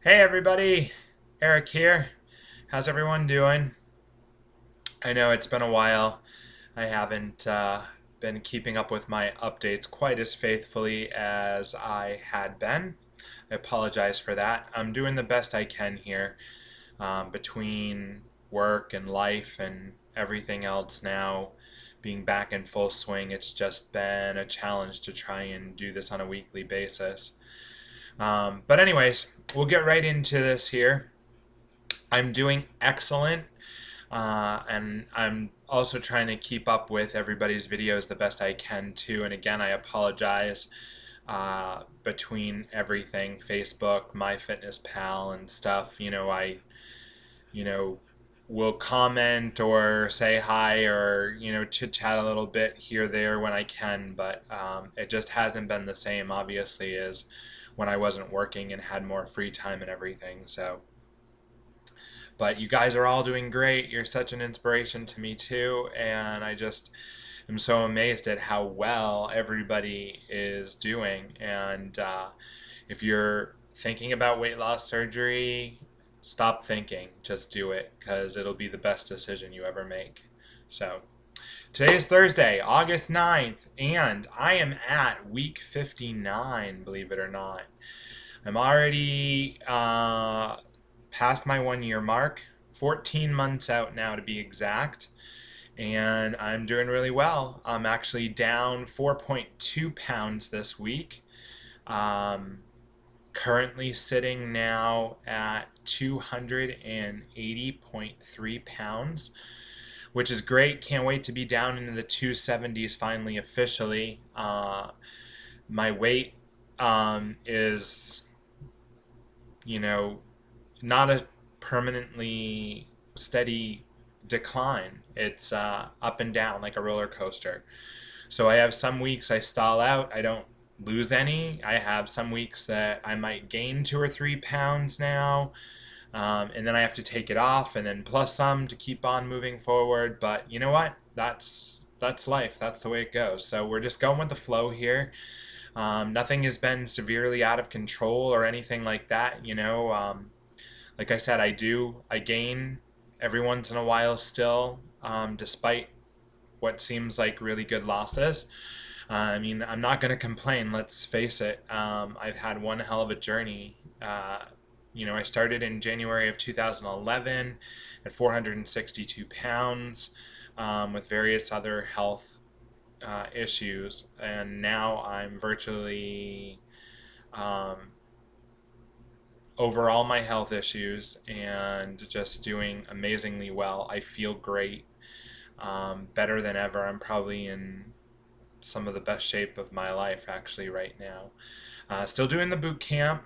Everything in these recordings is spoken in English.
Hey everybody, Eric here. How's everyone doing? I know it's been a while. I haven't been keeping up with my updates quite as faithfully as I had been. I apologize for that. I'm doing the best I can here between work and life and everything else now being back in full swing. It's just been a challenge to try and do this on a weekly basis. But anyways, we'll get right into this here. I'm doing excellent, and I'm also trying to keep up with everybody's videos the best I can too. And again, I apologize between everything, Facebook, MyFitnessPal, and stuff. You know, will comment or say hi or chit chat a little bit here there when I can, but it just hasn't been the same, obviously, as when I wasn't working and had more free time and everything. So. But you guys are all doing great. You're such an inspiration to me too, and I just am so amazed at how well everybody is doing. And if you're thinking about weight loss surgery, stop thinking. Just do it because it'll be the best decision you ever make. So today's Thursday, August 9th, and I am at week 59, believe it or not. I'm already past my 1 year mark, 14 months out now to be exact, and I'm doing really well. I'm actually down 4.2 pounds this week. Currently sitting now at 280.3 pounds, which is great. Can't wait to be down into the 270s finally officially. My weight is, not a permanently steady decline. It's up and down like a roller coaster. So I have some weeks I stall out, I don't lose any. I have some weeks that I might gain 2 or 3 pounds now, and then I have to take it off and then plus some to keep on moving forward. But you know what? That's life. That's the way it goes. So we're just going with the flow here. Nothing has been severely out of control or anything like that. Like I said, I gain every once in a while still, despite what seems like really good losses. I mean, I'm not going to complain, let's face it. I've had one hell of a journey. I started in January of 2011 at 462 pounds with various other health issues, and now I'm virtually over all my health issues and just doing amazingly well. I feel great, better than ever. I'm probably in some of the best shape of my life actually right now. Still doing the boot camp.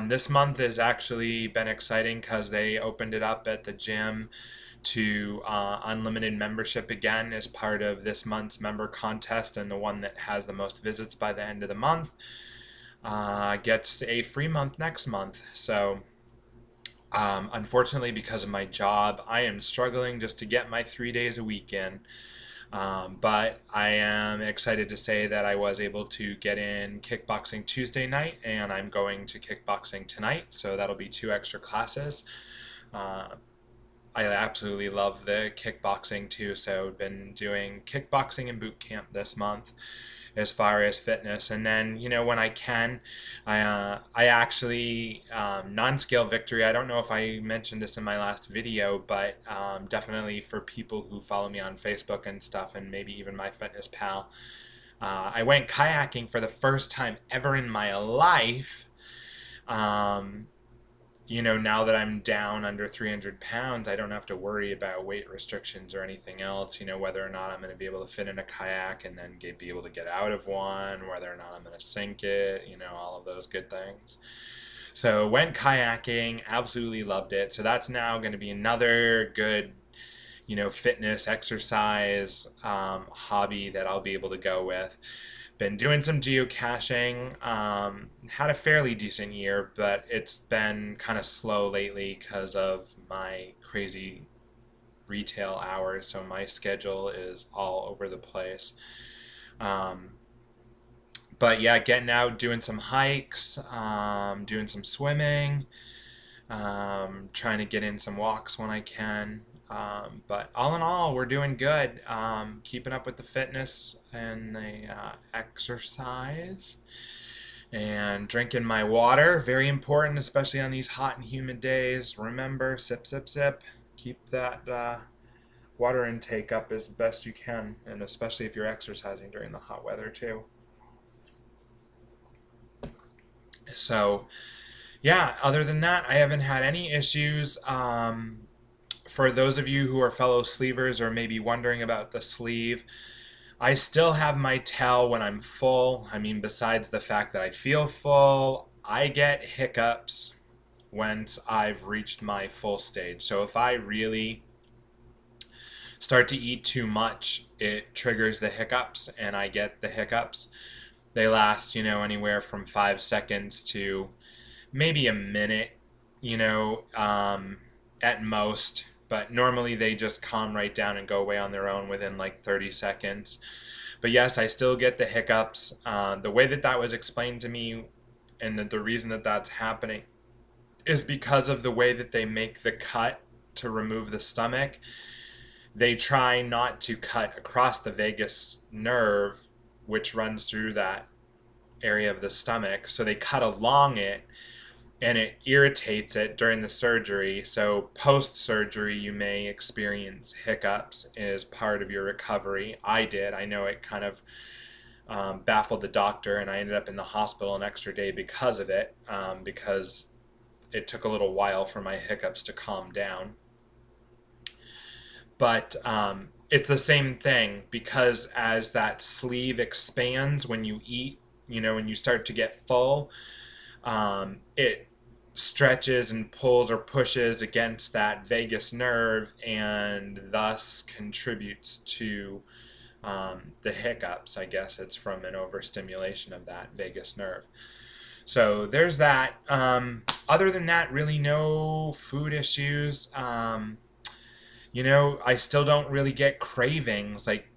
This month has actually been exciting because they opened it up at the gym to unlimited membership again as part of this month's member contest, and the one that has the most visits by the end of the month gets a free month next month. So unfortunately, because of my job, I am struggling just to get my 3 days a week in. But I am excited to say that I was able to get in kickboxing Tuesday night, and I'm going to kickboxing tonight, so that'll be 2 extra classes. I absolutely love the kickboxing too, so I've been doing kickboxing and boot camp this month as far as fitness. And then, when I can, I actually, non-scale victory, I don't know if I mentioned this in my last video, but definitely for people who follow me on Facebook and stuff, and maybe even MyFitnessPal, I went kayaking for the first time ever in my life. Now that I'm down under 300 pounds, I don't have to worry about weight restrictions or anything else, whether or not I'm going to be able to fit in a kayak and then be able to get out of one, whether or not I'm going to sink it, all of those good things. So went kayaking, absolutely loved it. So that's now going to be another good, fitness, exercise, hobby that I'll be able to go with. Been doing some geocaching, had a fairly decent year, but it's been kind of slow lately because of my crazy retail hours, so my schedule is all over the place. But yeah, getting out, doing some hikes, doing some swimming, Trying to get in some walks when I can. But all in all, we're doing good. Keeping up with the fitness and the exercise, and drinking my water. Very important, especially on these hot and humid days. Remember, sip, sip, sip. Keep that water intake up as best you can, and especially if you're exercising during the hot weather too. So, yeah, other than that, I haven't had any issues. For those of you who are fellow sleevers or maybe wondering about the sleeve, I still have my tell when I'm full. I mean, besides the fact that I feel full, I get hiccups once I've reached my full stage. So if I really start to eat too much, it triggers the hiccups, and I get the hiccups. They last, anywhere from 5 seconds to maybe a minute, at most. But normally they just calm right down and go away on their own within like 30 seconds. But yes, I still get the hiccups. The way that was explained to me, and the reason that that's happening, is because of the way that they make the cut to remove the stomach. They try not to cut across the vagus nerve, which runs through that area of the stomach. So they cut along it, and it irritates it during the surgery. So post-surgery, you may experience hiccups as part of your recovery. I did. I know it kind of baffled the doctor, and I ended up in the hospital an extra day because of it, because it took a little while for my hiccups to calm down. But it's the same thing, because as that sleeve expands when you eat, when you start to get full, it stretches and pulls or pushes against that vagus nerve, and thus contributes to the hiccups. I guess it's from an overstimulation of that vagus nerve. So there's that. Other than that, really no food issues. I still don't really get cravings, like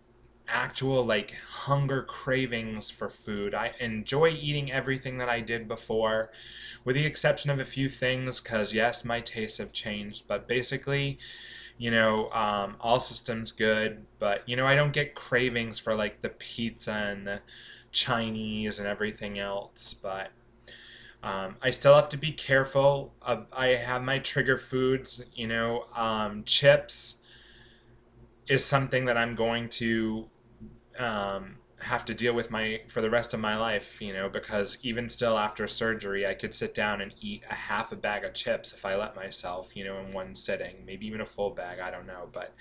actual like hunger cravings for food. I enjoy eating everything that I did before, with the exception of a few things, because yes, my tastes have changed. But basically, all systems good. But I don't get cravings for like the pizza and the Chinese and everything else. But I still have to be careful. I have my trigger foods. Chips is something that I'm going to have to deal with for the rest of my life, because even still after surgery, I could sit down and eat a half a bag of chips if I let myself, in one sitting, maybe even a full bag, I don't know. But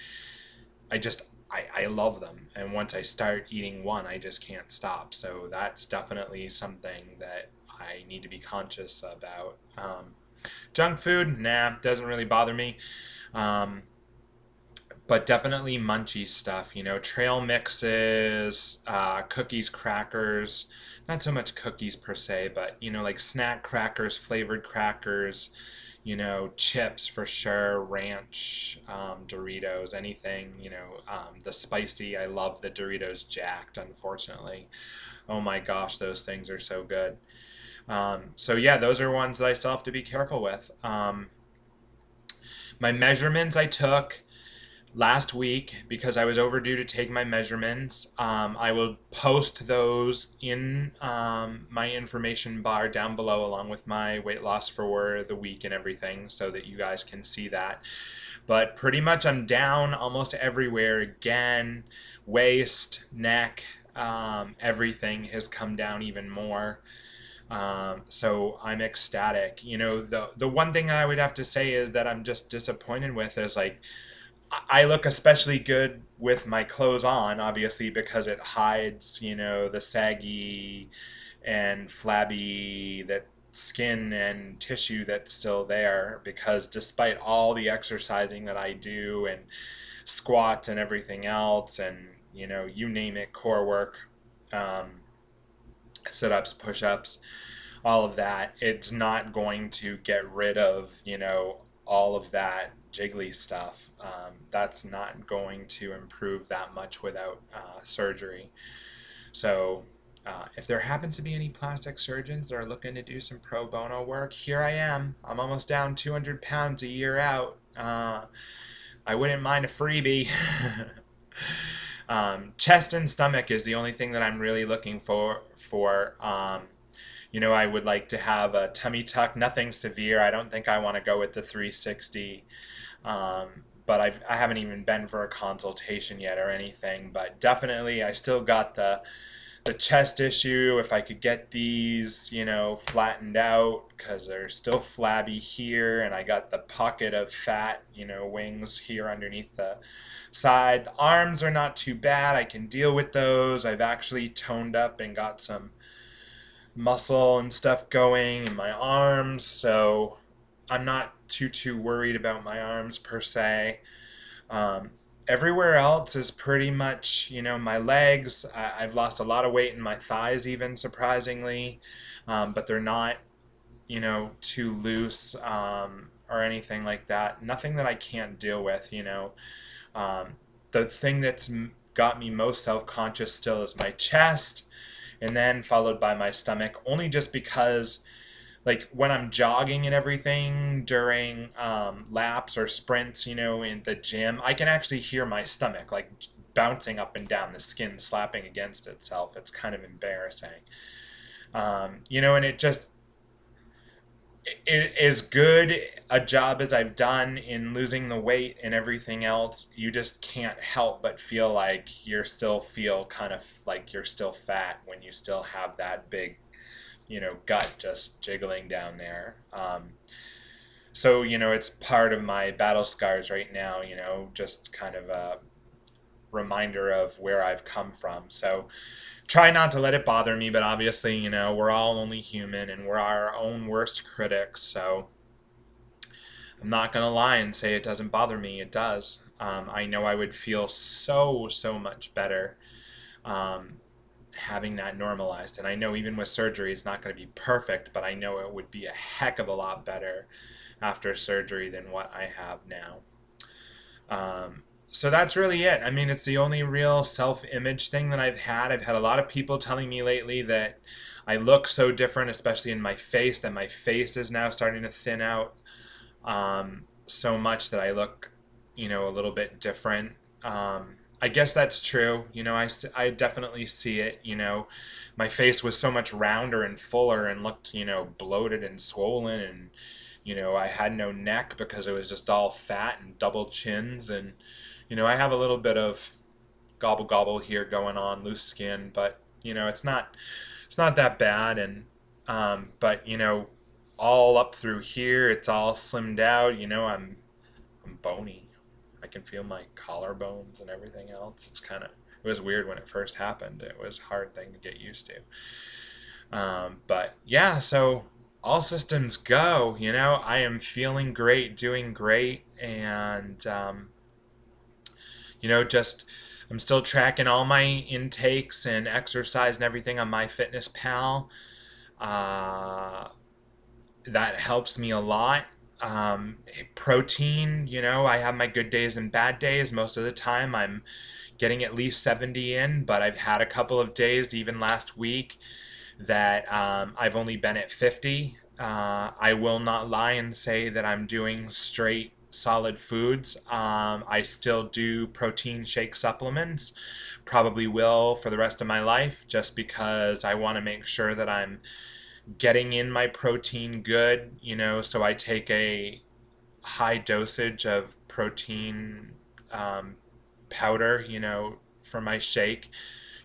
I love them. And once I start eating one, I just can't stop. So that's definitely something that I need to be conscious about. Junk food, nah, doesn't really bother me. But definitely munchy stuff, trail mixes, cookies, crackers. Not so much cookies per se, but, like snack crackers, flavored crackers, chips for sure, ranch, Doritos, anything, the spicy. I love the Doritos Jacked, unfortunately. Oh my gosh, those things are so good. So yeah, those are ones that I still have to be careful with. My measurements I took last week because I was overdue to take my measurements. I will post those in my information bar down below, along with my weight loss for the week and everything, so that you guys can see that. But pretty much I'm down almost everywhere again. Waist, neck, everything has come down even more. So I'm ecstatic. The one thing I would have to say is that I'm just disappointed with is, like, I look especially good with my clothes on, obviously, because it hides, the saggy and flabby that skin and tissue that's still there. Because despite all the exercising that I do, and squats and everything else, and you name it, core work, sit-ups, push-ups, all of that, it's not going to get rid of, all of that jiggly stuff. That's not going to improve that much without surgery. So If there happens to be any plastic surgeons that are looking to do some pro bono work, here I am. I'm almost down 200 pounds a year out. I wouldn't mind a freebie. Chest and stomach is the only thing that I'm really looking for. I would like to have a tummy tuck, nothing severe. I don't think I want to go with the 360. But I haven't even been for a consultation yet or anything. But definitely, I still got the chest issue. If I could get these, flattened out, because they're still flabby here, and I got the pocket of fat, wings here underneath the side. Arms are not too bad. I can deal with those. I've actually toned up and got some muscle and stuff going in my arms, so I'm not too worried about my arms per se. Um, Everywhere else is pretty much, my legs. I've lost a lot of weight in my thighs, even surprisingly, but they're not, too loose or anything like that. Nothing that I can't deal with. The thing that's got me most self-conscious still is my chest, and then followed by my stomach, only just because like when I'm jogging and everything during laps or sprints, in the gym, I can actually hear my stomach like bouncing up and down, the skin slapping against itself. It's kind of embarrassing. And it is good a job as I've done in losing the weight and everything else. You just can't help but feel like feel kind of like you're still fat when you still have that big gut just jiggling down there. So, it's part of my battle scars right now, just kind of a reminder of where I've come from. So try not to let it bother me, but obviously, we're all only human and we're our own worst critics. So I'm not going to lie and say it doesn't bother me. It does. I know I would feel so much better. Having that normalized. And I know even with surgery, it's not going to be perfect, but I know it would be a heck of a lot better after surgery than what I have now. So that's really it. I mean, it's the only real self-image thing that I've had. I've had a lot of people telling me lately that I look so different, especially in my face, that my face is now starting to thin out so much that I look, a little bit different. I guess that's true. I definitely see it. My face was so much rounder and fuller and looked, bloated and swollen. And, I had no neck because it was just all fat and double chins. And, I have a little bit of gobble gobble here going on, loose skin, but, it's not that bad. And, but, all up through here, it's all slimmed out. I'm bony. I can feel my collarbones and everything else. It was weird when it first happened. It was a hard thing to get used to. But yeah, so all systems go, I am feeling great, doing great. And, I'm still tracking all my intakes and exercise and everything on MyFitnessPal. That helps me a lot. Protein, I have my good days and bad days. Most of the time I'm getting at least 70 in, but I've had a couple of days, even last week, that I've only been at 50. I will not lie and say that I'm doing straight solid foods. I still do protein shake supplements, probably will for the rest of my life, just because I want to make sure that I'm getting in my protein good, so I take a high dosage of protein powder, for my shake,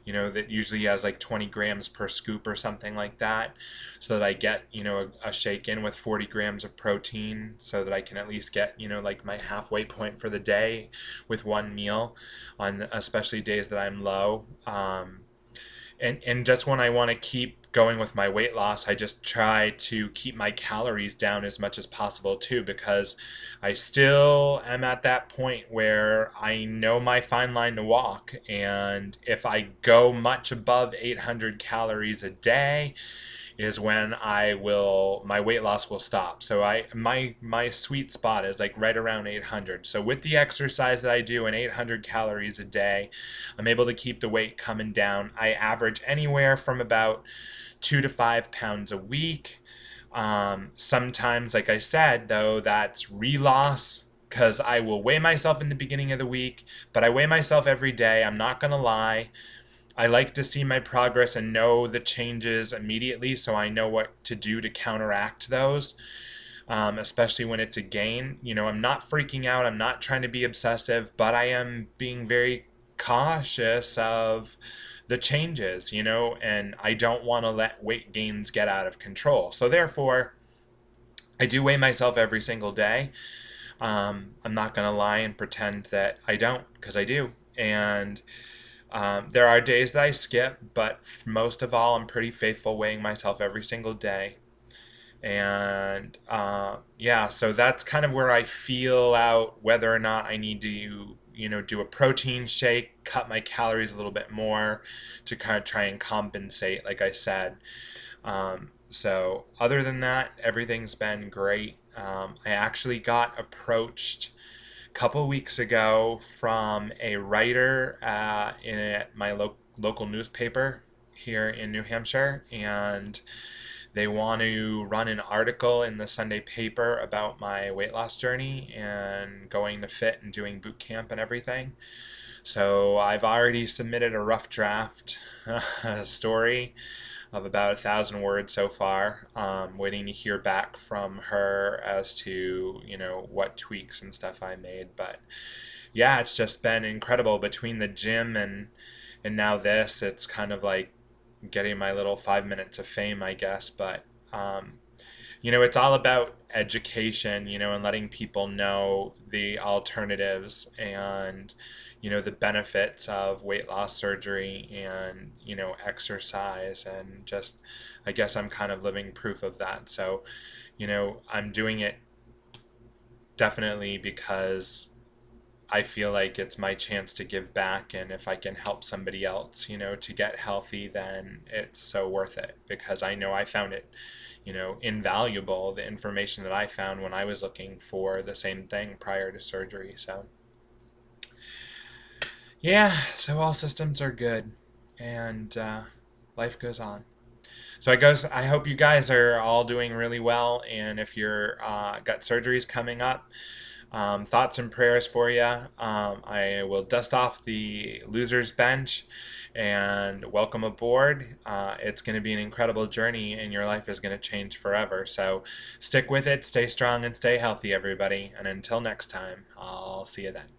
that usually has like 20 grams per scoop or something like that, so that I get, a shake in with 40 grams of protein, so that I can at least get, like my halfway point for the day with one meal, on especially days that I'm low. And just when I want to keep going with my weight loss, I just try to keep my calories down as much as possible too, because I still am at that point where I know my fine line to walk. And if I go much above 800 calories a day, is when my weight loss will stop. So my sweet spot is like right around 800. So with the exercise that I do and 800 calories a day, I'm able to keep the weight coming down. I average anywhere from about 2 to 5 pounds a week. Sometimes, like I said, though, that's re-loss because I will weigh myself in the beginning of the week, but I weigh myself every day. I'm not going to lie. I like to see my progress and know the changes immediately so I know what to do to counteract those, especially when it's a gain. I'm not freaking out. I'm not trying to be obsessive, but I am being very cautious of the changes, and I don't want to let weight gains get out of control. So therefore, I do weigh myself every single day. I'm not going to lie and pretend that I don't, because I do. And there are days that I skip, but most of all, I'm pretty faithful weighing myself every single day. And yeah, so that's kind of where I feel out whether or not I need to, do a protein shake, cut my calories a little bit more to kind of try and compensate, like I said. So other than that, everything's been great. I actually got approached a couple weeks ago from a writer in my local newspaper here in New Hampshire, and they want to run an article in the Sunday paper about my weight loss journey and going to fit and doing boot camp and everything. So I've already submitted a rough draft story of about 1,000 words so far. Waiting to hear back from her as to, what tweaks and stuff I made. But yeah, it's just been incredible between the gym and now this. It's kind of like getting my little 5 minutes of fame, I guess. But it's all about education, and letting people know the alternatives and the benefits of weight loss surgery and exercise, and just I guess I'm kind of living proof of that. So I'm doing it definitely because I feel like it's my chance to give back, and if I can help somebody else, to get healthy, then it's so worth it, because I know I found it, invaluable, the information that I found when I was looking for the same thing prior to surgery. So yeah, so all systems are good, and life goes on. So I hope you guys are all doing really well, and if you're got surgeries coming up, thoughts and prayers for you. I will dust off the loser's bench and welcome aboard. It's going to be an incredible journey, and your life is going to change forever. So stick with it, stay strong, and stay healthy, everybody. And until next time, I'll see you then.